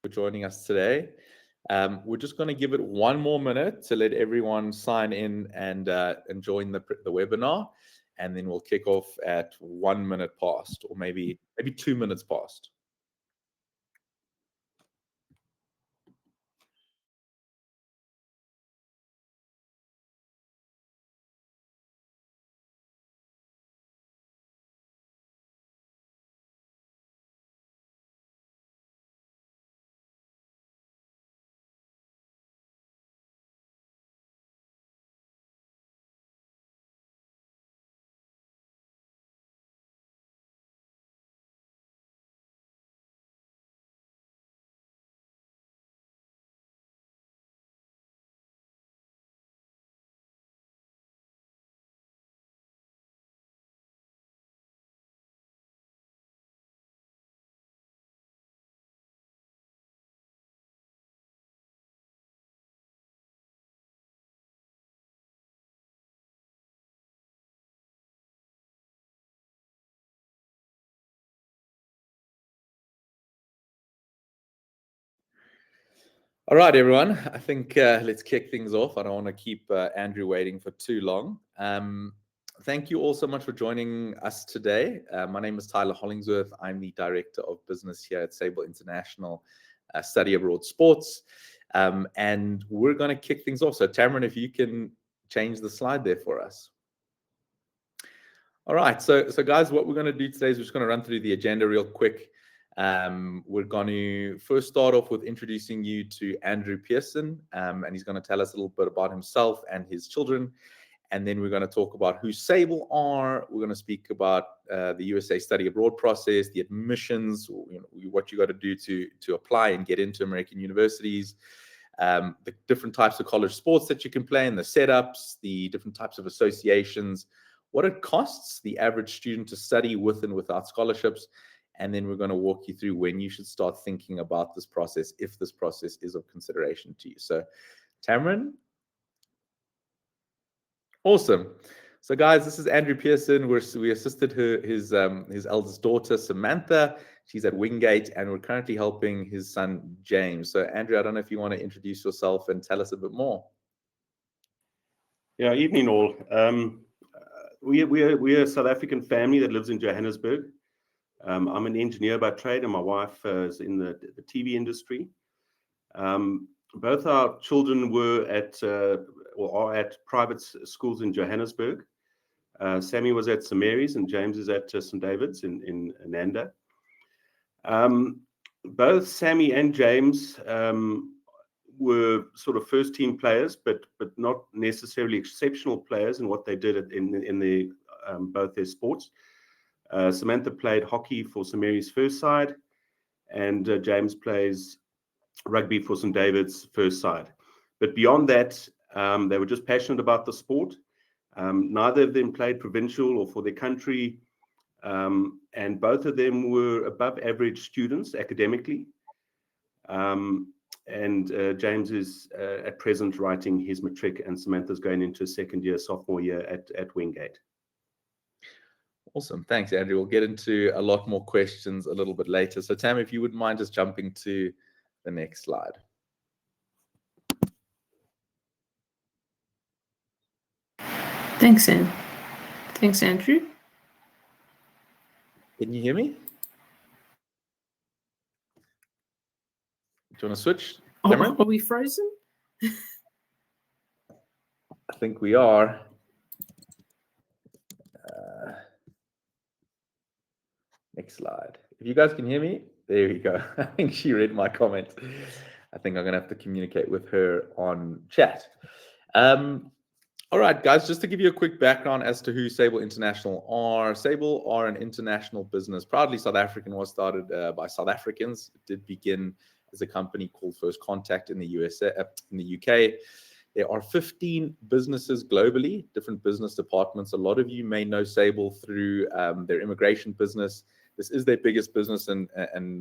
for joining us today. We're just going to give it one more minute to let everyone sign in and join the webinar, and then we'll kick off at 1 minute past, or maybe 2 minutes past. All right, everyone. I think let's kick things off. I don't want to keep Andrew waiting for too long. Thank you all so much for joining us today. My name is Tyler Hollingsworth. I'm the Director of Business here at Sable International Study Abroad Sports. And we're going to kick things off. So, Tamron, if you can change the slide there for us. All right. So guys, what we're going to do today is we're just going to run through the agenda real quick. We're going to first start off with introducing you to Andrew Pearson, and he's going to tell us a little bit about himself and his children. And then we're going to talk about who Sable are. We're going to speak about the USA study abroad process, the admissions, what you got to do to apply and get into American universities, the different types of college sports that you can play and the setups, the different types of associations, what it costs the average student to study with and without scholarships. And then we're going to walk you through when you should start thinking about this process, if this process is of consideration to you. So, Tamron. Awesome. So, guys, this is Andrew Pearson. We assisted his eldest daughter, Samantha. She's at Wingate, and we're currently helping his son, James. So, Andrew, I don't know if you want to introduce yourself and tell us a bit more. Yeah, evening all. We're a South African family that lives in Johannesburg. I'm an engineer by trade, and my wife is in the TV industry. Both our children were are at private schools in Johannesburg. Sammy was at St. Mary's, and James is at St. David's in Nanda. Both Sammy and James were sort of first team players, but not necessarily exceptional players in what they did in both their sports. Samantha played hockey for St. Mary's first side, and James plays rugby for St. David's first side. But beyond that, they were just passionate about the sport. Neither of them played provincial or for their country, and both of them were above average students academically. And James is at present writing his matric, and Samantha's going into sophomore year at Wingate. Awesome. Thanks, Andrew. We'll get into a lot more questions a little bit later. So, Tam, if you wouldn't mind just jumping to the next slide. Thanks, Andrew. Can you hear me? Do you want to switch? Are we frozen? I think we are. Next slide. If you guys can hear me, there we go. I think she read my comment. I think I'm going to have to communicate with her on chat. All right, guys, just to give you a quick background as to who Sable International are. Sable are an international business, proudly South African, was started by South Africans. It did begin as a company called First Contact in the UK. There are 15 businesses globally, different business departments. A lot of you may know Sable through their immigration business. This is their biggest business and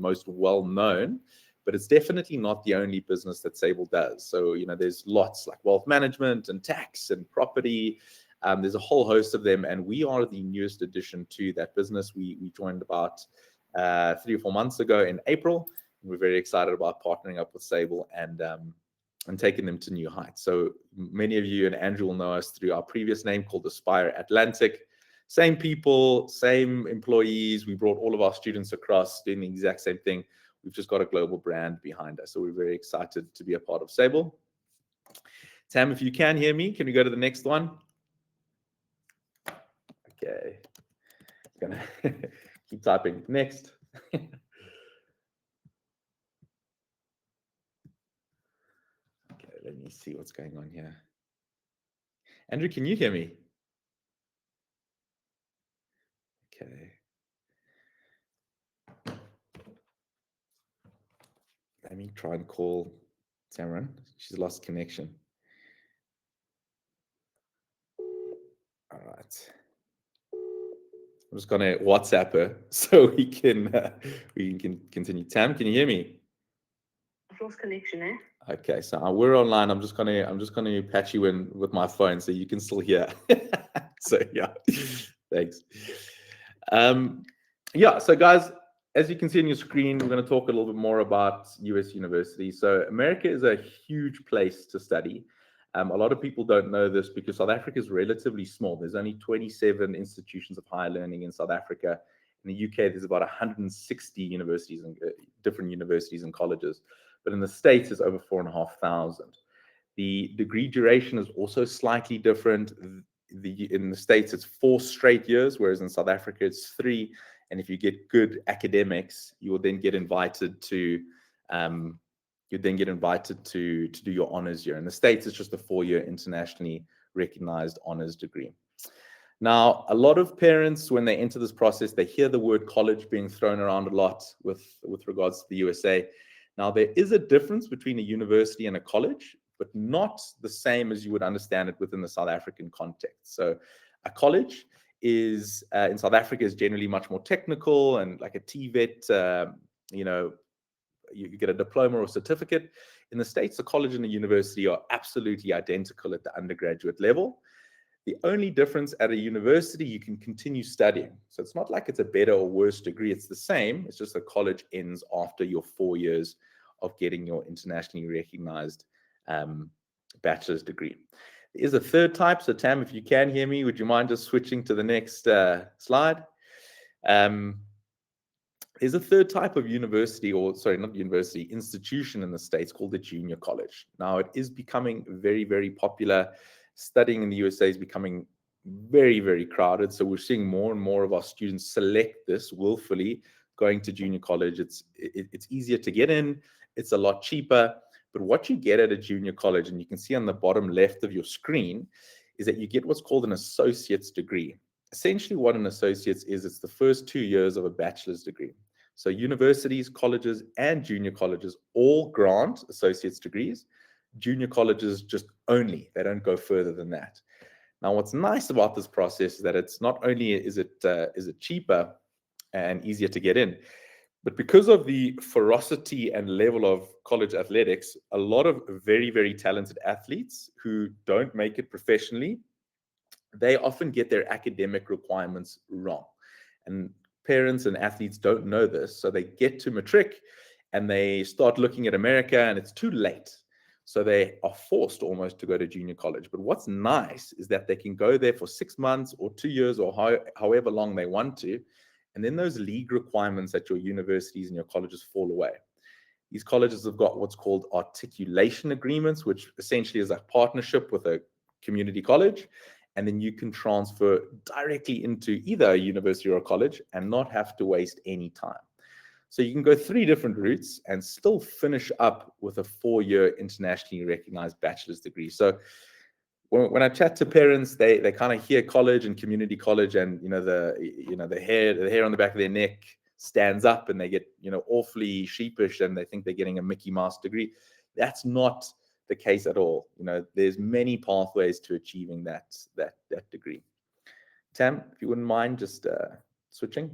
most well known, but it's definitely not the only business that Sable does. So, there's lots like wealth management and tax and property. There's a whole host of them, and we are the newest addition to that business. We joined about 3 or 4 months ago in April, We're very excited about partnering up with Sable and taking them to new heights. So many of you, and Andrew will know us through our previous name called Aspire Atlantic. Same people, same employees. We brought all of our students across doing the exact same thing. We've just got a global brand behind us. So we're very excited to be a part of Sable. Tam, if you can hear me, can we go to the next one? Okay. Gonna keep typing. Next. Okay, let me see what's going on here. Andrew, can you hear me? Okay. Let me try and call Tamaran. She's lost connection. All right. I'm just gonna WhatsApp her so we can continue. Tam, can you hear me? I've lost connection, eh? Okay, so we're online. I'm just gonna patch you in with my phone so you can still hear. So yeah, thanks. Yeah, so guys, as you can see on your screen, we're going to talk a little bit more about US universities. So America is a huge place to study. A lot of people don't know this because South Africa is relatively small. There's only 27 institutions of higher learning in South Africa. In the UK, there's about 160 universities and different universities and colleges. But in the States, it's over 4,500. The degree duration is also slightly different. In the States, it's 4 straight years, whereas in South Africa, it's 3. And if you get good academics, you will then get invited to do your honors year. In the States, it's just a 4-year internationally recognized honors degree. Now, a lot of parents, when they enter this process, they hear the word college being thrown around a lot with regards to the USA. Now, there is a difference between a university and a college, but not the same as you would understand it within the South African context. So a college is in South Africa is generally much more technical and like a TVET, you get a diploma or certificate. In the States, a college and a university are absolutely identical at the undergraduate level. The only difference at a university, you can continue studying. So it's not like it's a better or worse degree. It's the same. It's just the college ends after your 4 years of getting your internationally recognized bachelor's degree. There is a third type. So Tam, if you can hear me, would you mind just switching to the next slide? There's a third type of university, or sorry, not university, institution in the States called the junior college. Now, it is becoming very, very popular. Studying in the USA is becoming very, very crowded. So we're seeing more and more of our students select this willfully, going to junior college. It's easier to get in. It's a lot cheaper. But what you get at a junior college, and you can see on the bottom left of your screen, is that you get what's called an associate's degree. Essentially what an associate's is, it's the first 2 years of a bachelor's degree. So universities, colleges, and junior colleges all grant associate's degrees. Junior colleges just only, they don't go further than that. Now, what's nice about this process is that it's not only is it cheaper and easier to get in, but because of the ferocity and level of college athletics, a lot of very, very talented athletes who don't make it professionally, they often get their academic requirements wrong. And parents and athletes don't know this. So they get to matric and they start looking at America and it's too late. So they are forced almost to go to junior college. But what's nice is that they can go there for 6 months or 2 years or however long they want to. And then those league requirements at your universities and your colleges fall away. These colleges have got what's called articulation agreements, which essentially is a partnership with a community college. And then you can transfer directly into either a university or a college and not have to waste any time. So you can go 3 different routes and still finish up with a 4-year internationally recognized bachelor's degree. So when I chat to parents, they kind of hear college and community college, and the hair on the back of their neck stands up, and they get awfully sheepish, and they think they're getting a Mickey Mouse degree. That's not the case at all. There's many pathways to achieving that degree. Tam, if you wouldn't mind just switching.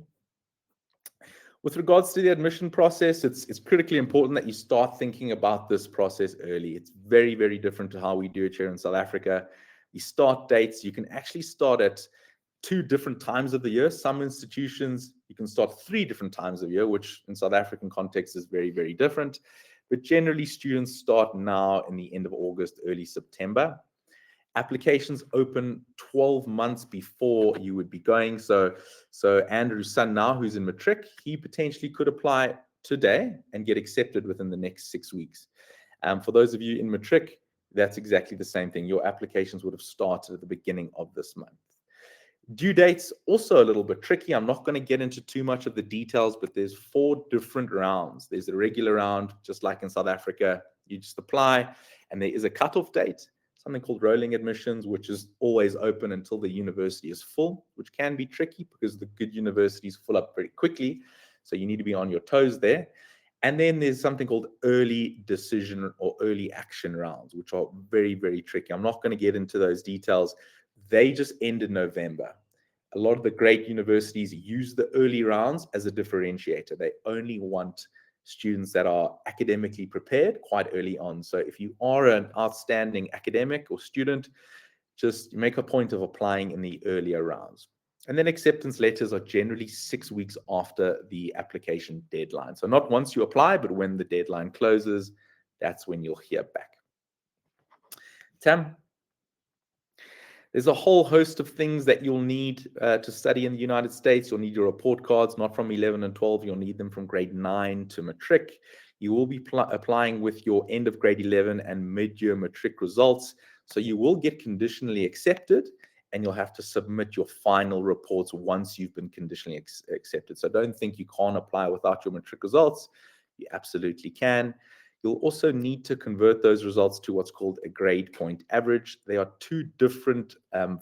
With regards to the admission process, it's critically important that you start thinking about this process early. It's very, very different to how we do it here in South Africa. The start dates, you can actually start at 2 different times of the year. Some institutions, you can start 3 different times of year, which in South African context is very, very different. But generally, students start now in the end of August, early September. Applications open 12 months before you would be going. So Andrew's son now, who's in matric, he potentially could apply today and get accepted within the next 6 weeks. For those of you in matric, that's exactly the same thing. Your applications would have started at the beginning of this month. Due dates, also a little bit tricky. I'm not going to get into too much of the details, but there's 4 different rounds. There's a regular round, just like in South Africa. You just apply, and there is a cutoff date, something called rolling admissions, which is always open until the university is full, which can be tricky because the good universities fill up very quickly. So you need to be on your toes there. And then there's something called early decision or early action rounds, which are very, very tricky. I'm not going to get into those details. They just end in November. A lot of the great universities use the early rounds as a differentiator. They only want students that are academically prepared quite early on. So if you are an outstanding academic or student, just make a point of applying in the earlier rounds. And then acceptance letters are generally 6 weeks after the application deadline. So not once you apply, but when the deadline closes, that's when you'll hear back. Tam? There's a whole host of things that you'll need to study in the United States. You'll need your report cards, not from 11 and 12. You'll need them from grade 9 to matric. You will be applying with your end of grade 11 and mid-year matric results. So you will get conditionally accepted, and you'll have to submit your final reports once you've been conditionally accepted. So don't think you can't apply without your matric results. You absolutely can. You'll also need to convert those results to what's called a grade point average. There are 2 different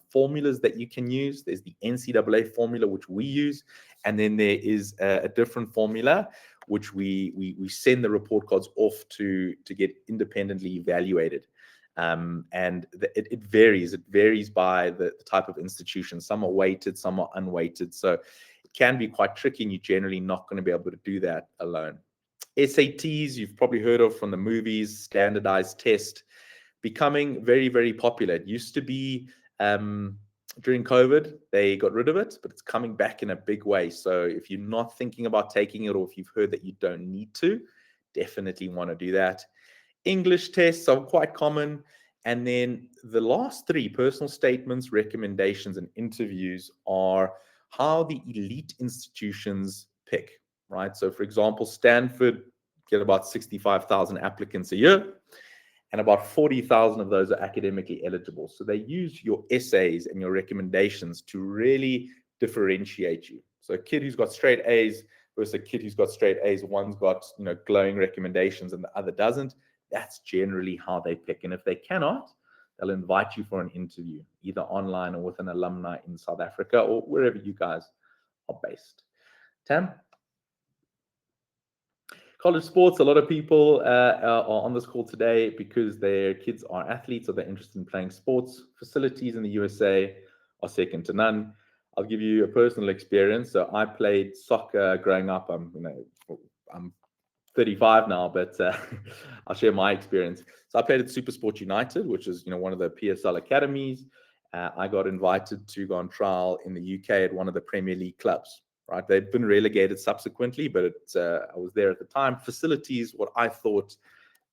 formulas that you can use. There's the NCAA formula, which we use, and then there is a different formula, which we send the report cards off to get independently evaluated. And it varies. It varies by the type of institution. Some are weighted, some are unweighted. So it can be quite tricky, and you're generally not going to be able to do that alone. SATs, you've probably heard of from the movies, standardized test, becoming very, very popular. It used to be during COVID, they got rid of it, but it's coming back in a big way. So if you're not thinking about taking it, or if you've heard that you don't need to, definitely want to do that. English tests are quite common. And then the last 3, personal statements, recommendations, and interviews, are how the elite institutions pick. Right. So, for example, Stanford get about 65,000 applicants a year, and about 40,000 of those are academically eligible. So they use your essays and your recommendations to really differentiate you. So a kid who's got straight A's versus a kid who's got straight A's, one's got glowing recommendations and the other doesn't. That's generally how they pick. And if they cannot, they'll invite you for an interview, either online or with an alumni in South Africa or wherever you guys are based. Tam? College sports, a lot of people are on this call today because their kids are athletes or they're interested in playing sports. Facilities in the USA are second to none. I'll give you a personal experience. So I played soccer growing up. I'm 35 now, but I'll share my experience. So I played at SuperSport United, which is one of the PSL academies. I got invited to go on trial in the UK at one of the Premier League clubs. Right, they'd been relegated subsequently, but I was there at the time. Facilities, what I thought,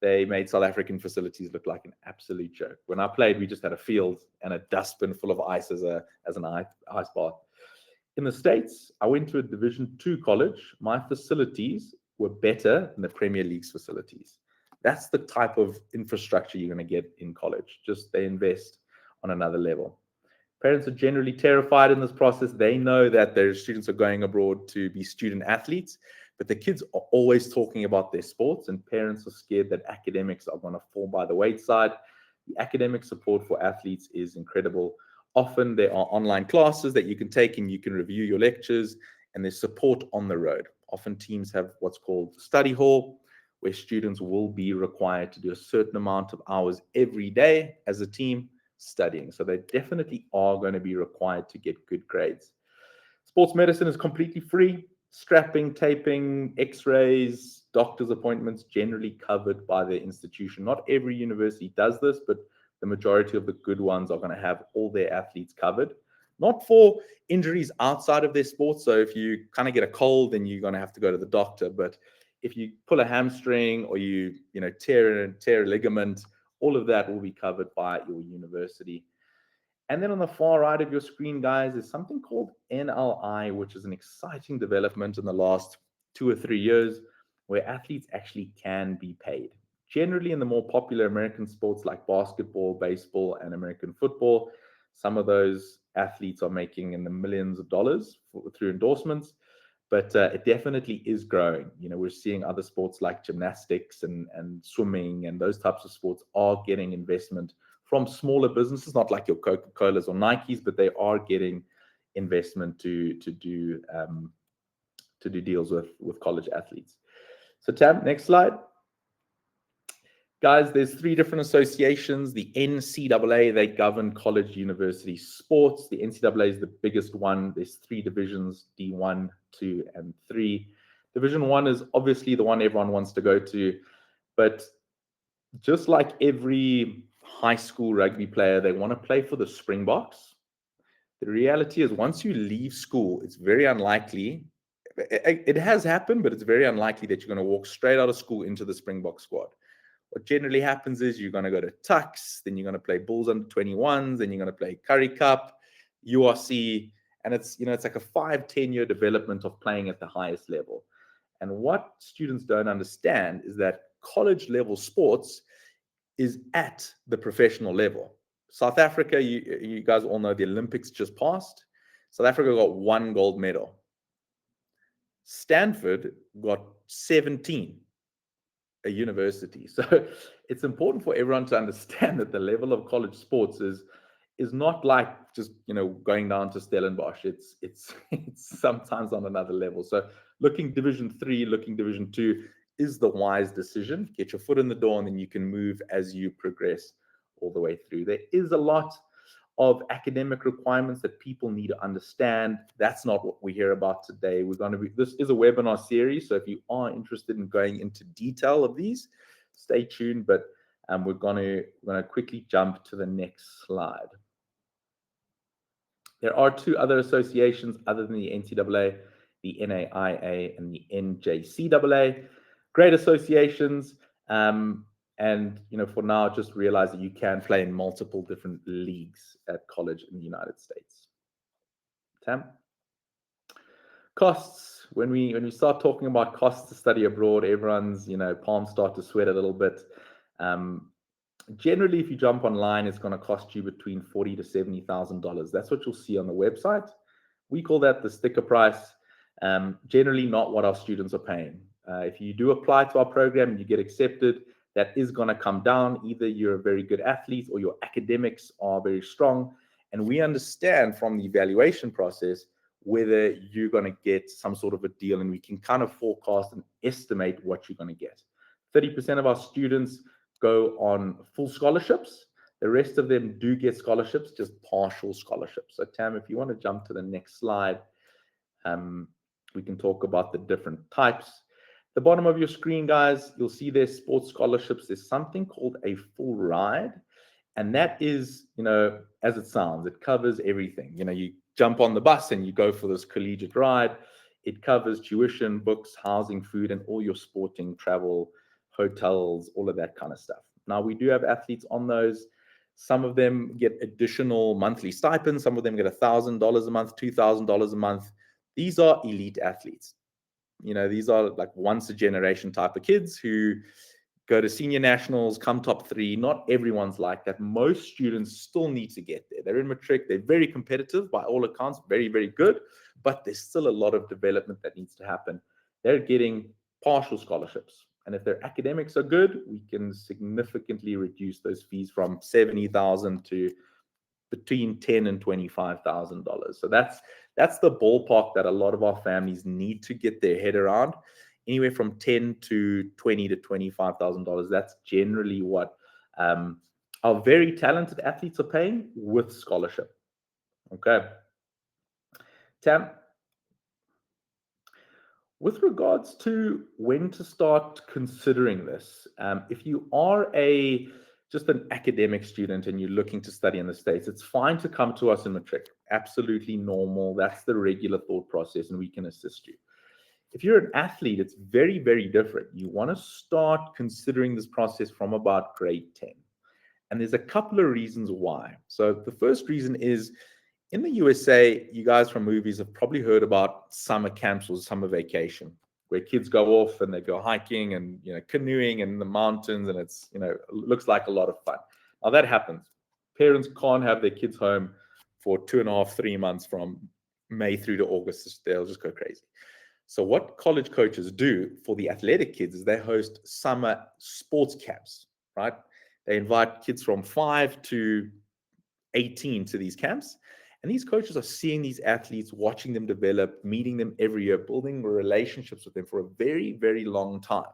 they made South African facilities look like an absolute joke. When I played, we just had a field and a dustbin full of ice as an ice bath. In the States, I went to a Division II college. My facilities were better than the Premier League's facilities. That's the type of infrastructure you're going to get in college. Just they invest on another level. Parents are generally terrified in this process. They know that their students are going abroad to be student athletes, but the kids are always talking about their sports, and parents are scared that academics are going to fall by the wayside. The academic support for athletes is incredible. Often there are online classes that you can take and you can review your lectures, and there's support on the road. Often teams have what's called study hall, where students will be required to do a certain amount of hours every day as a team studying. So they definitely are going to be required to get good grades. Sports medicine is completely free. Strapping, taping, x-rays, doctor's appointments, generally covered by the institution. Not every university does this, but the majority of the good ones are going to have all their athletes covered. not for injuries outside of their sport. So if you kind of get a cold, then you're going to have to go to the doctor. But if you pull a hamstring or you tear a ligament, all of that will be covered by your university. And then on the far right of your screen, guys, is something called NLI, which is an exciting development in the last 2 or 3 years, where athletes actually can be paid. Generally, in the more popular American sports like basketball, baseball, and American football, some of those athletes are making in the millions of dollars through endorsements, but it definitely is growing. We're seeing other sports like gymnastics and swimming and those types of sports are getting investment from smaller businesses, not like your Coca-Colas or Nikes, but they are getting investment to do deals with college athletes. So Tam, next slide. Guys, there's 3 different associations. The NCAA, they govern college university sports. The NCAA is the biggest one. There's 3 divisions, D1, 2, and 3. Division 1 is obviously the one everyone wants to go to. But just like every high school rugby player, they want to play for the Springboks. The reality is once you leave school, it's very unlikely. It has happened, but it's very unlikely that you're going to walk straight out of school into the Springbok squad. What generally happens is you're going to go to Tuks, then you're going to play Bulls under 21s, then you're going to play Currie Cup, URC, and it's like a 5-10 year development of playing at the highest level. And what students don't understand is that college level sports is at the professional level. South Africa, you guys all know the Olympics just passed. South Africa got 1 gold medal. Stanford got 17. A university. So it's important for everyone to understand that the level of college sports is not like just going down to Stellenbosch. It's sometimes on another level. So looking Division 3, looking Division 2 is the wise decision. Get your foot in the door, and then you can move as you progress all the way through. There is a lot of academic requirements that people need to understand. That's not what we hear about today. This is a webinar series, so if you are interested in going into detail of these, stay tuned. But we're going to quickly jump to the next slide. There are 2 other associations other than the NCAA, the NAIA and the NJCAA. Great associations. And for now, just realize that you can play in multiple different leagues at college in the United States. Tam? Costs. When we start talking about costs to study abroad, everyone's palms start to sweat a little bit. Generally, if you jump online, it's going to cost you between $40,000 to $70,000. That's what you'll see on the website. We call that the sticker price. Generally, not what our students are paying. If you do apply to our program and you get accepted, that is going to come down. Either you're a very good athlete or your academics are very strong. And we understand from the evaluation process whether you're going to get some sort of a deal, and we can kind of forecast and estimate what you're going to get. 30% of our students go on full scholarships. The rest of them do get scholarships, just partial scholarships. So Tam, if you want to jump to the next slide, we can talk about the different types. The bottom of your screen, guys, you'll see there's sports scholarships. There's something called a full ride. And that is, as it sounds, it covers everything. You jump on the bus and you go for this collegiate ride. It covers tuition, books, housing, food, and all your sporting, travel, hotels, all of that kind of stuff. Now, we do have athletes on those. Some of them get additional monthly stipends. Some of them get $1,000 a month, $2,000 a month. These are elite athletes. These are like once a generation type of kids who go to senior nationals, come top 3. Not everyone's like that. Most students still need to get there. They're in matric. They're very competitive by all accounts, very, very good, but there's still a lot of development that needs to happen. They're getting partial scholarships. And if their academics are good, we can significantly reduce those fees from $70,000 to between $10,000 and $25,000. So that's the ballpark that a lot of our families need to get their head around. Anywhere from $10,000 to $20,000 to $25,000. That's generally what our very talented athletes are paying with scholarship. Okay. Tam, with regards to when to start considering this, if you are just an academic student and you're looking to study in the States, it's fine to come to us in matric. absolutely normal. That's the regular thought process, and we can assist you. If you're an athlete, it's very, very different. You want to start considering this process from about grade 10. And there's a couple of reasons why. So the first reason is in the USA, you guys from movies have probably heard about summer camps or summer vacation, where kids go off and they go hiking and canoeing in the mountains, and it's looks like a lot of fun. Now that happens. Parents can't have their kids home for 2.5, 3 months from May through to August. They'll just go crazy. So what college coaches do for the athletic kids is they host summer sports camps, right? They invite kids from 5 to 18 to these camps. And these coaches are seeing these athletes, watching them develop, meeting them every year, building relationships with them for a very, very long time,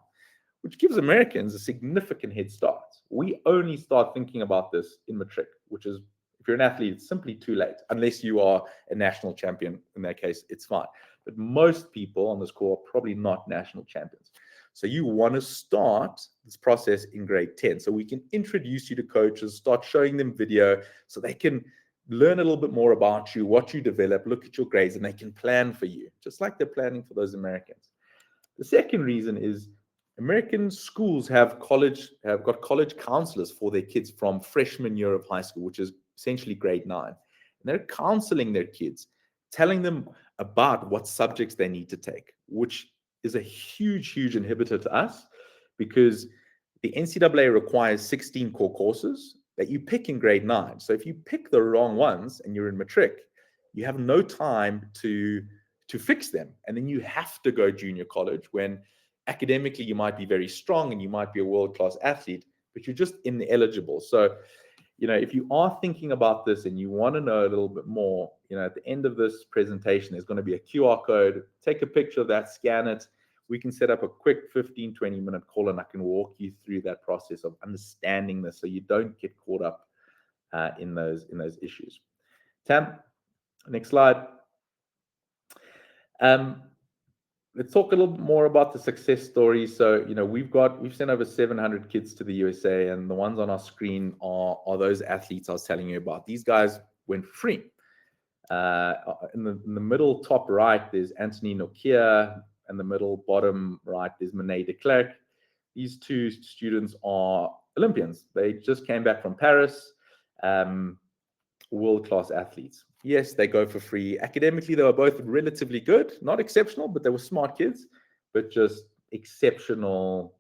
which gives Americans a significant head start. We only start thinking about this in matric, which is, if you're an athlete, it's simply too late, unless you are a national champion. In that case, it's fine. But most people on this call are probably not national champions. So you want to start this process in grade 10. So we can introduce you to coaches, start showing them video so they can learn a little bit more about you, what you develop, look at your grades, and they can plan for you, just like they're planning for those Americans. The second reason is American schools have got college counselors for their kids from freshman year of high school, which is essentially grade 9. And they're counseling their kids, telling them about what subjects they need to take, which is a huge, huge inhibitor to us, because the NCAA requires 16 core courses that you pick in grade 9. So if you pick the wrong ones and you're in matric, you have no time to fix them. And then you have to go junior college when academically you might be very strong and you might be a world-class athlete, but you're just ineligible. So, if you are thinking about this and you want to know a little bit more, at the end of this presentation, there's going to be a QR code. Take a picture of that, scan it. We can set up a quick 15, 20-minute call, and I can walk you through that process of understanding this so you don't get caught up in those issues. Tam, next slide. Let's talk a little bit more about the success story. So, we've sent over 700 kids to the USA, and the ones on our screen are those athletes I was telling you about. These guys went free. In the middle top right, there's Anthony Nokia, and the middle bottom right, there's Monet de Klerk. These two students are Olympians. They just came back from Paris, world-class athletes. Yes, they go for free. Academically, they were both relatively good, not exceptional, but they were smart kids, but just exceptional,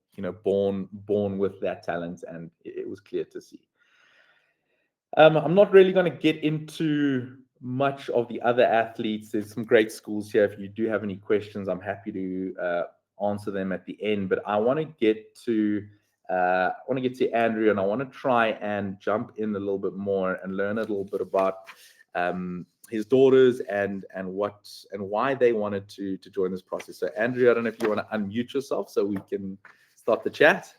born with that talent, and it was clear to see. I'm not really going to get into much of the other athletes. There's some great schools here. If you do have any questions, I'm happy to answer them at the end. But I want to get to Andrew, and I want to try and jump in a little bit more and learn a little bit about his daughters and why they wanted to join this process. So Andrew, I don't know if you want to unmute yourself so we can start the chat.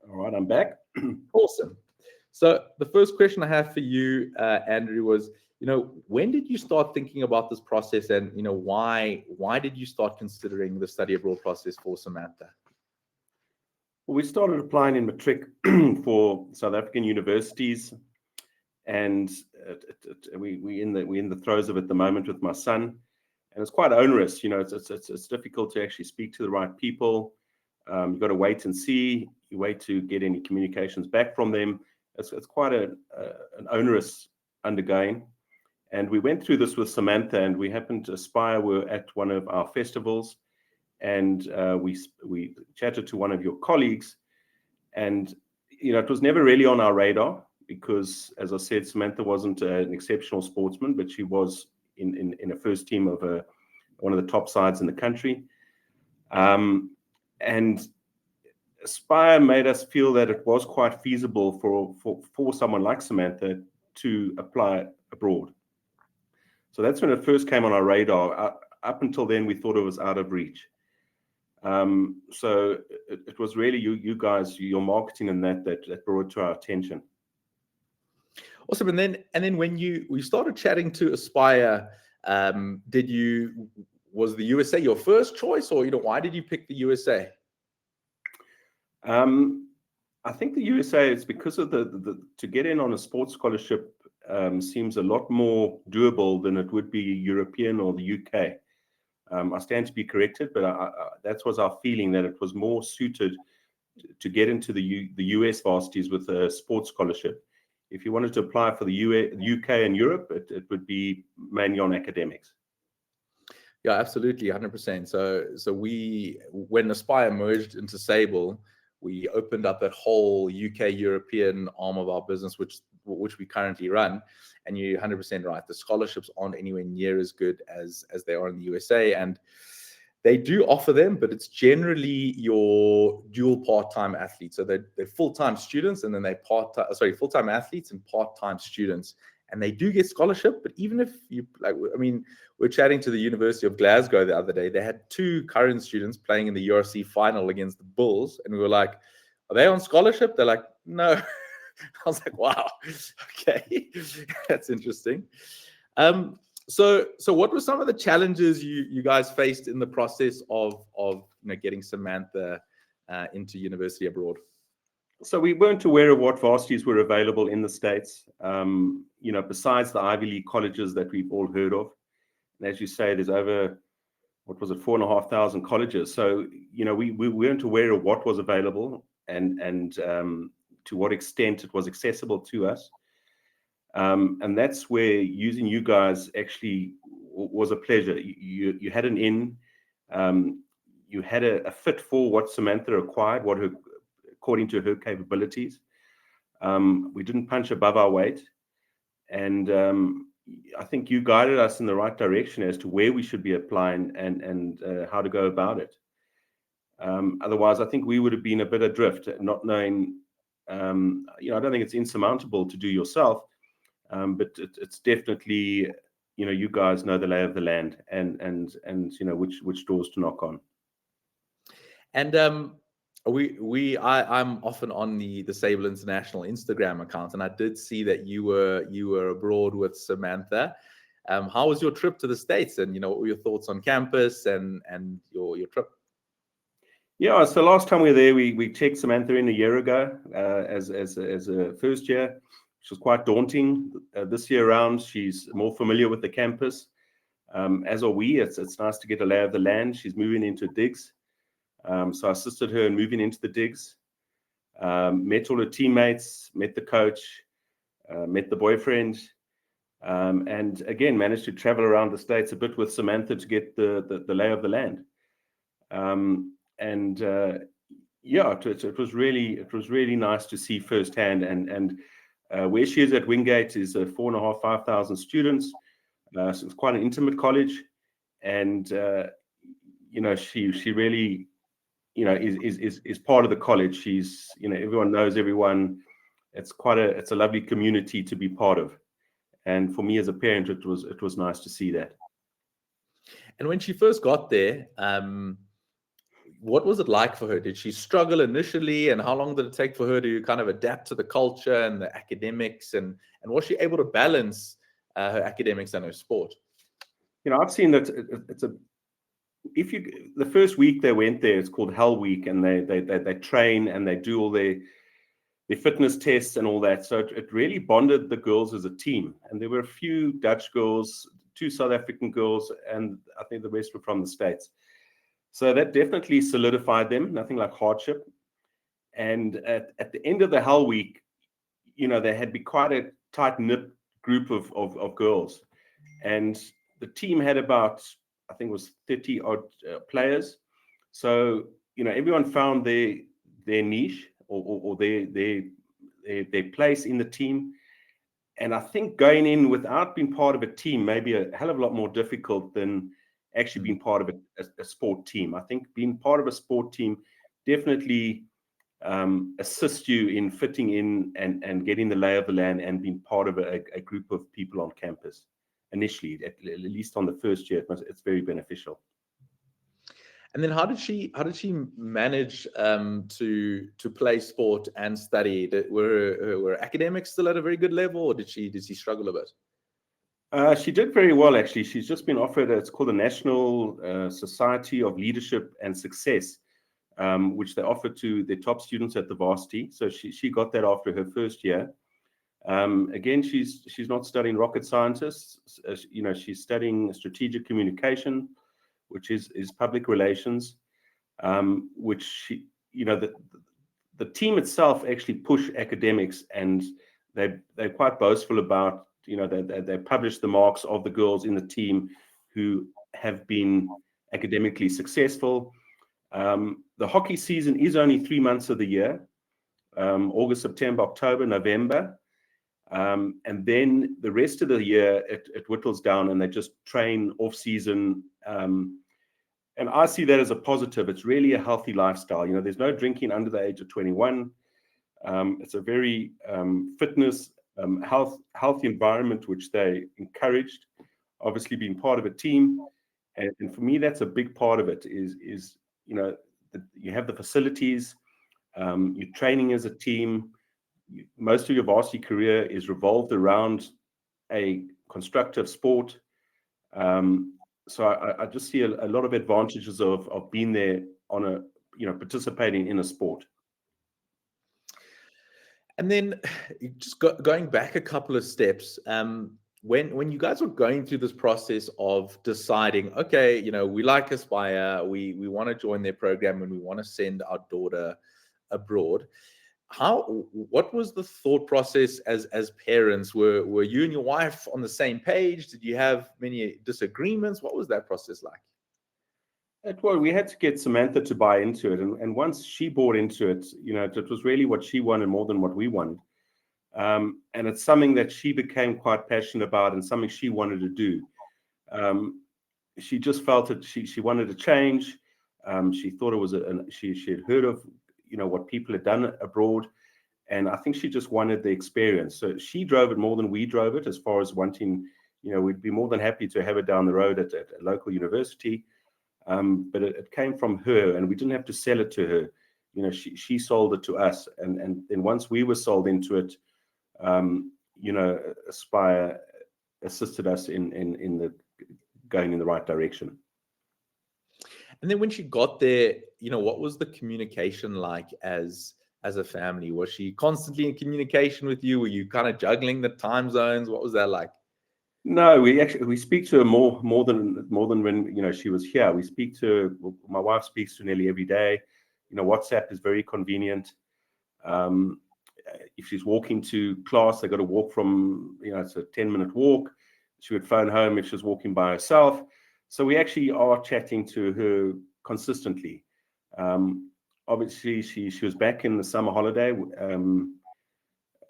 All right, I'm back. Awesome. So the first question I have for you, Andrew, was, when did you start thinking about this process, and why did you start considering the study abroad process for Samantha? Well, we started applying in matric for South African universities, and we're in the throes of it at the moment with my son, and it's quite onerous. It's difficult to actually speak to the right people. You've got to wait and see. You wait to get any communications back from them. It's quite an onerous undergoing. And we went through this with Samantha, and we happened to Aspire were at one of our festivals, and we chatted to one of your colleagues, and it was never really on our radar because, as I said, Samantha wasn't an exceptional sportsman, but she was in a first team of one of the top sides in the country, and Aspire made us feel that it was quite feasible for someone like Samantha to apply abroad. So that's when it first came on our radar. Up until then, we thought it was out of reach. So it was really you guys, your marketing and that brought it to our attention. Awesome. And then when we started chatting to Aspire, was the USA your first choice, or why did you pick the USA? I think the USA is because of the to get in on a sports scholarship seems a lot more doable than it would be European or the UK. I stand to be corrected, but that was our feeling, that it was more suited to get into the US varsities with a sports scholarship. If you wanted to apply for the UK and Europe, it would be mainly on academics. Yeah, absolutely, 100%. So when Aspire merged into Sable, we opened up that whole UK European arm of our business, which we currently run. And you're 100% right. The scholarships aren't anywhere near as good as they are in the USA, and they do offer them, but it's generally your dual part-time athletes. So they're full-time students, and then they're full-time athletes and part-time students. And they do get scholarship, but even if you we're chatting to the University of Glasgow the other day. They had 2 current students playing in the URC final against the Bulls, and we were like, "Are they on scholarship?" They're like, "No." I was like, "Wow, okay, that's interesting." So what were some of the challenges you guys faced in the process of getting Samantha into university abroad? So we weren't aware of what varsities were available in the States, besides the Ivy League colleges that we've all heard of. And as you say, there's over, 4,500 colleges. So, we weren't aware of what was available and to what extent it was accessible to us. And that's where using you guys actually was a pleasure. You had an in, you had a fit for what Samantha required, according to her capabilities. We didn't punch above our weight. And I think you guided us in the right direction as to where we should be applying and how to go about it. Otherwise, I think we would have been a bit adrift, not knowing, I don't think it's insurmountable to do yourself, but it's definitely, you guys know the lay of the land and which doors to knock on. And I'm often on the Sable International Instagram account, and I did see that you were abroad with Samantha. How was your trip to the States, and what were your thoughts on campus and your trip? Yeah, so last time we were there, we checked Samantha in a year ago as a first year, which was quite daunting. This year around, she's more familiar with the campus, as are we. It's nice to get a lay of the land. She's moving into digs. So I assisted her in moving into the digs, met all her teammates, met the coach, met the boyfriend, and again, managed to travel around the States a bit with Samantha to get the lay of the land. It was really nice to see firsthand. And where she is at Wingate is 4,500 students. So it's quite an intimate college, and she really is part of the college. She's everyone knows everyone. It's a lovely community to be part of, and for me as a parent, it was nice to see that. And when she first got there, what was it like for her? Did she struggle initially, and how long did it take for her to kind of adapt to the culture and the academics, and was she able to balance her academics and her sport? I've seen that the first week they went there, it's called Hell Week, and they train and they do all their fitness tests and all that. So it really bonded the girls as a team. And there were a few Dutch girls, 2 South African girls, and I think the rest were from the States. So that definitely solidified them, nothing like hardship. And at the end of the Hell Week, they had been quite a tight-knit group of girls. And the team had about, I think it was 30 odd players. So, everyone found their niche or their place in the team. And I think going in without being part of a team may be a hell of a lot more difficult than actually being part of a sport team. I think being part of a sport team definitely assists you in fitting in and getting the lay of the land and being part of a group of people on campus. Initially, at least on the first year, it's very beneficial. And then how did she manage to play sport and study? Were academics still at a very good level, or did she struggle a bit? She did very well, actually. She's just been offered, it's called the National Society of Leadership and Success, which they offer to the top students at the varsity. So she got that after her first year. Again, she's not studying rocket scientists. She's studying strategic communication, which is public relations, which she, the team itself actually push academics, and they're quite boastful about, they publish the marks of the girls in the team who have been academically successful. The hockey season is only 3 months of the year, August, September, October, November. And then the rest of the year, it whittles down and they just train off season. And I see that as a positive. It's really a healthy lifestyle. There's no drinking under the age of 21. It's a very fitness, healthy environment, which they encouraged, obviously being part of a team. And for me, that's a big part of it is you have the facilities, you're training as a team. Most of your varsity career is revolved around a constructive sport. So I just see a lot of advantages of being there on participating in a sport. And then just going back a couple of steps, when you guys were going through this process of deciding, okay, we like Aspire, we want to join their program and we want to send our daughter abroad, what was the thought process as parents? Were you and your wife on the same page? Did you have many disagreements? What was that process like? Well, we had to get Samantha to buy into it. And once she bought into it, it was really what she wanted more than what we wanted. And it's something that she became quite passionate about and something she wanted to do. She just felt that she wanted to change. She thought it was she had heard of what people had done abroad, and I think she just wanted the experience. So she drove it more than we drove it, as far as wanting, we'd be more than happy to have her down the road at a local university, but it came from her, and we didn't have to sell it to her. She sold it to us, and then once we were sold into it, Aspire assisted us in the going in the right direction. And then when she got there, what was the communication like as a family? Was she constantly in communication with you? Were you kind of juggling the time zones? What was that like? No, we speak to her more than when she was here. We speak to her, my wife speaks to her nearly every day. WhatsApp is very convenient. If she's walking to class, they got to walk from, it's a 10-minute walk. She would phone home if she's walking by herself. So we actually are chatting to her consistently. Obviously, she was back in the summer holiday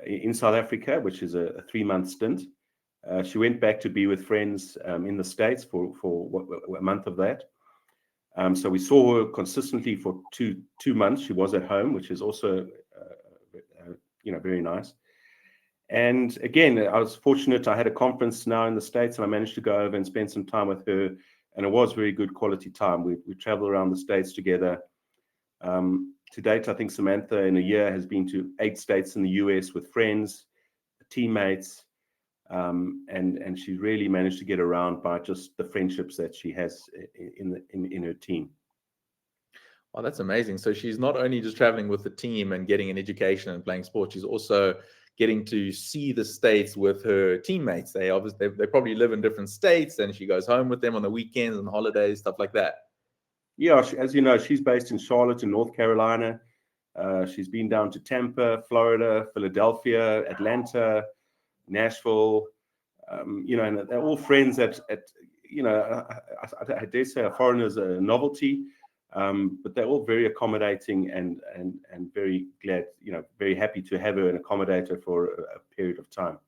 in South Africa, which is a 3-month stint. She went back to be with friends in the States for a month of that. So we saw her consistently for two months. She was at home, which is also very nice. And again, I was fortunate. I had a conference now in the States, and I managed to go over and spend some time with her. And it was very good quality time. We traveled around the States together. To date, I think Samantha in a year has been to 8 states in the US with friends, teammates, and she really managed to get around by just the friendships that she has in her team. Well, that's amazing. So she's not only just traveling with the team and getting an education and playing sports, she's also getting to see the States with her teammates. They probably live in different states, and she goes home with them on the weekends and holidays, stuff like that. Yeah, as you know, she's based in Charlotte in North Carolina. She's been down to Tampa, Florida, Philadelphia, Atlanta, Nashville. And they're all friends I dare say a foreigner's a novelty. But they're all very accommodating and very glad, very happy to have her and accommodate her for a period of time.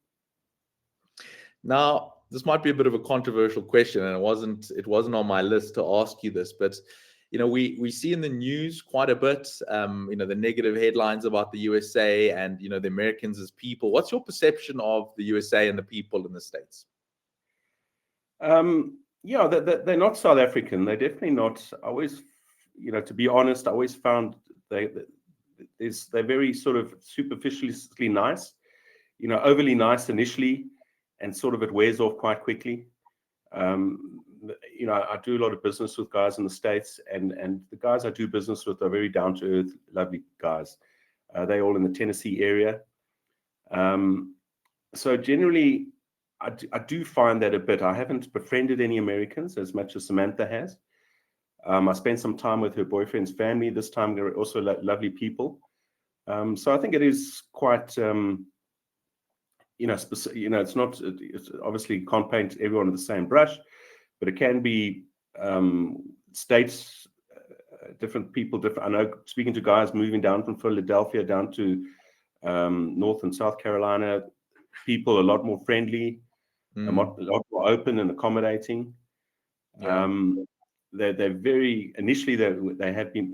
Now, this might be a bit of a controversial question, and it wasn't on my list to ask you this, but we see in the news quite a bit, the negative headlines about the USA and the Americans as people. What's your perception of the USA and the people in the States? They're not South African. They're definitely not. I always, to be honest, I always found they're very sort of superficially nice, overly nice initially, and sort of it wears off quite quickly. I do a lot of business with guys in the States, and the guys I do business with are very down to earth, lovely guys. They're all in the Tennessee area. So generally, I do find that a bit. I haven't befriended any Americans as much as Samantha has. I spent some time with her boyfriend's family this time. They're also lovely people. So I think it is quite, it's not, it's obviously can't paint everyone with the same brush, but it can be states, different people, different. I know speaking to guys moving down from Philadelphia down to North and South Carolina, people a lot more friendly, a lot more open and accommodating. Yeah. They're very initially they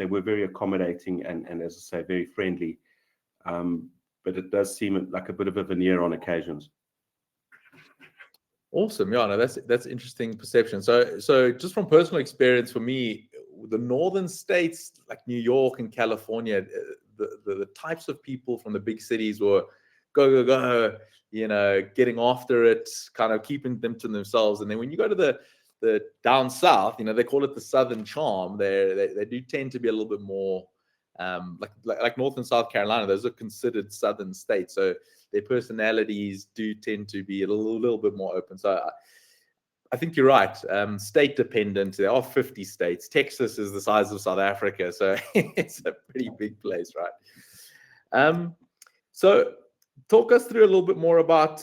were very accommodating and as I say, very friendly. But it does seem like a bit of a veneer on occasions. Awesome. Yeah, no, that's interesting perception. So just from personal experience for me, the northern states like New York and California, the types of people from the big cities were go, getting after it, kind of keeping them to themselves. And then when you go to the down south, they call it the southern charm. They do tend to be a little bit more like North and South Carolina. Those are considered southern states, so their personalities do tend to be a little bit more open. So I think you're right. State dependent. There are 50 states. Texas is the size of South Africa, so it's a pretty big place, right? So talk us through a little bit more about,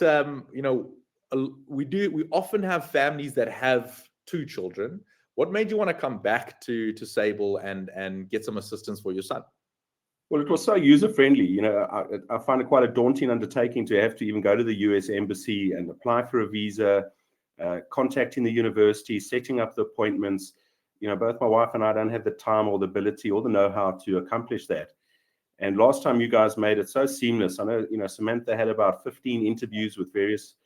we often have families that have 2 children. What made you want to come back to Sable and get some assistance for your son? Well, it was so user-friendly. I find it quite a daunting undertaking to have to even go to the US Embassy and apply for a visa, contacting the university, setting up the appointments. Both my wife and I don't have the time or the ability or the know-how to accomplish that. And last time you guys made it so seamless. I know, Samantha had about 15 interviews with various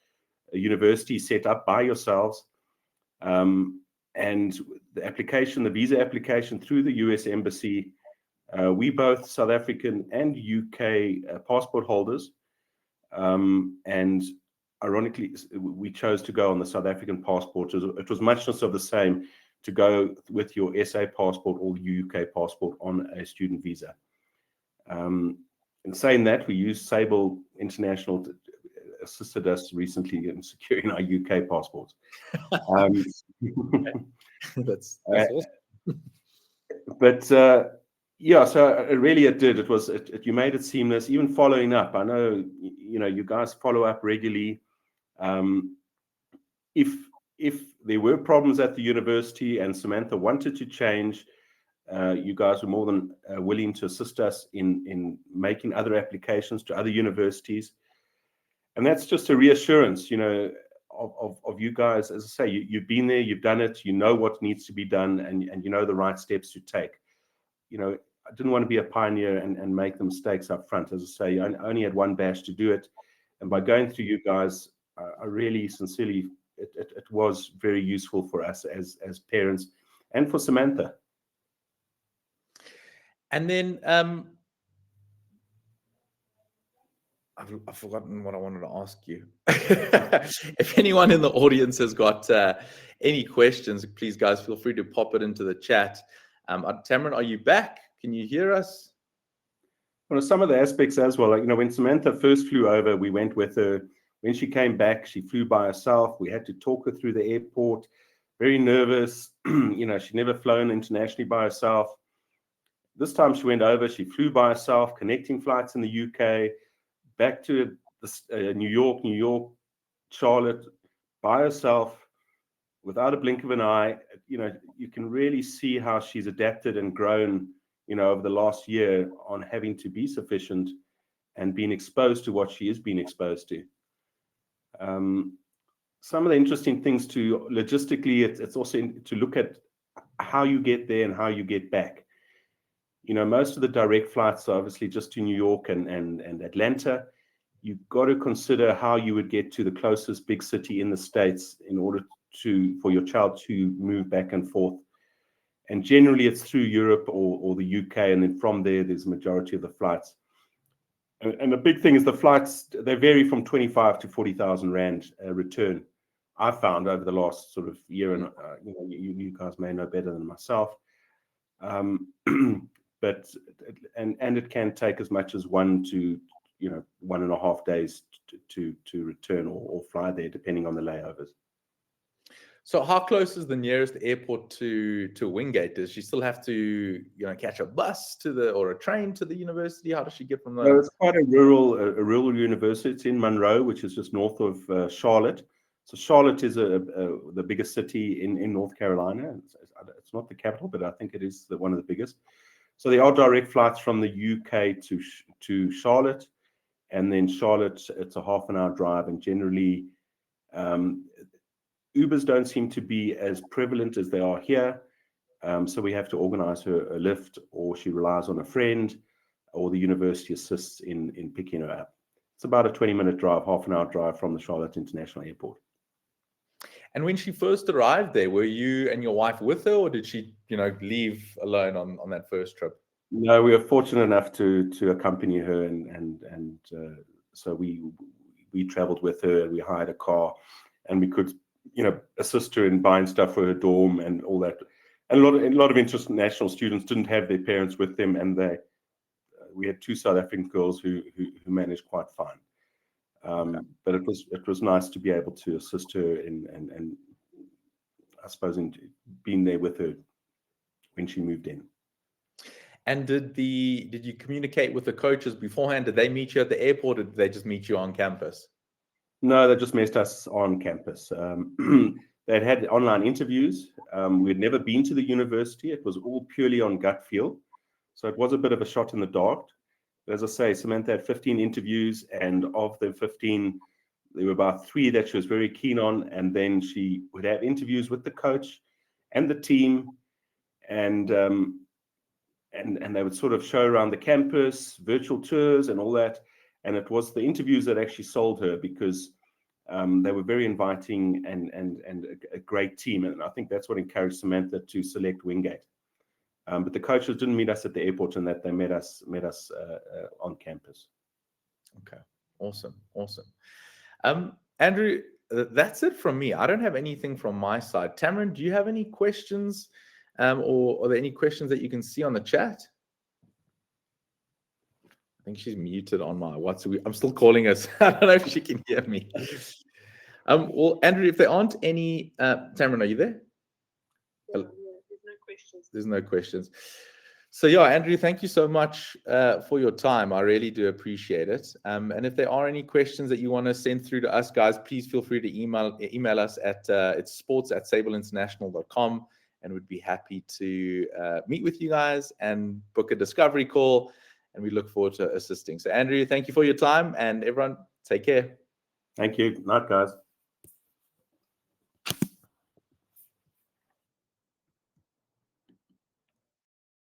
universities set up by yourselves. And the visa application through the US Embassy, we both South African and UK passport holders. And ironically, we chose to go on the South African passport. It was muchness of the same to go with your SA passport or UK passport on a student visa. In saying that, we used Sable International to assisted us recently in securing our UK passports. That's awesome. But yeah, so it did. You made it seamless, even following up. I know, you guys follow up regularly. If there were problems at the university and Samantha wanted to change, you guys were more than willing to assist us in making other applications to other universities. And that's just a reassurance, of you guys. As I say, you've been there, you've done it, you know what needs to be done, and you know the right steps to take. I didn't want to be a pioneer and make the mistakes up front. As I say, I only had one bash to do it. And by going through you guys, I really sincerely, it was very useful for us as parents and for Samantha. And then I've forgotten what I wanted to ask you. If anyone in the audience has got any questions, please, guys, feel free to pop it into the chat. Tamron, are you back? Can you hear us? Well, some of the aspects as well, when Samantha first flew over, we went with her. When she came back, she flew by herself. We had to talk her through the airport. Very nervous. She'd never flown internationally by herself. This time she went over, she flew by herself, connecting flights in the UK, back to New York, Charlotte, by herself, without a blink of an eye. You can really see how she's adapted and grown, over the last year on having to be sufficient and being exposed to what she is being exposed to. Some of the interesting things logistically, it's also to look at how you get there and how you get back. Most of the direct flights are obviously just to New York and Atlanta. You've got to consider how you would get to the closest big city in the States in order for your child to move back and forth. And generally it's through Europe or the UK. And then from there's a majority of the flights. And the big thing is the flights, they vary from 25 to 40,000 Rand return. I've found over the last sort of year, and you guys may know better than myself. But it can take as much as 1 to 1.5 days to return or fly there, depending on the layovers. So how close is the nearest airport to Wingate? Does she still have to, catch a bus or a train to the university? How does she get from No, there? it's quite a rural university. It's in Monroe, which is just north of Charlotte. So Charlotte is the biggest city in North Carolina. It's not the capital, but I think it is one of the biggest. So there are direct flights from the UK to Charlotte, and then Charlotte, it's a half-an-hour drive, and generally Ubers don't seem to be as prevalent as they are here. So we have to organize her a lift, or she relies on a friend, or the university assists in picking her up. It's about a 20-minute drive, half-an-hour drive from the Charlotte International Airport. And when she first arrived there, were you and your wife with her, or did she, leave alone on that first trip? No, we were fortunate enough to accompany her, and so we traveled with her, and we hired a car, and we could assist her in buying stuff for her dorm and all that. And a lot of international students didn't have their parents with them, and we had 2 South African girls who managed quite fine. But it was nice to be able to assist her and I suppose in being there with her when she moved in. And did you communicate with the coaches beforehand? Did they meet you at the airport, or did they just meet you on campus? No, they just met us on campus. They'd had online interviews. We'd never been to the university. It was all purely on gut feel. So it was a bit of a shot in the dark. But as I say, Samantha had 15 interviews, and of the 15, there were about 3 that she was very keen on. And then she would have interviews with the coach and the team, and they would sort of show around the campus, virtual tours and all that. And it was the interviews that actually sold her, because they were very inviting and a great team. And I think that's what encouraged Samantha to select Wingate. But the coaches didn't meet us at the airport, and that they met us on campus. Okay, awesome. Andrew, that's it from me. I don't have anything from my side. Tamarin, do you have any questions, or are there any questions that you can see on the chat? I think she's muted on my WhatsApp. I'm still calling her. I don't know if she can hear me. Well, Andrew, if there aren't any, Tamarin, are you there? Yeah, there's no questions. There's no questions. So yeah, Andrew, thank you so much for your time. I really do appreciate it. And if there are any questions that you want to send through to us, guys, please feel free to email us at it's sports@sableinternational.com, and we'd be happy to meet with you guys and book a discovery call. And we look forward to assisting. So Andrew, thank you for your time, and everyone, take care. Thank you. Night, guys.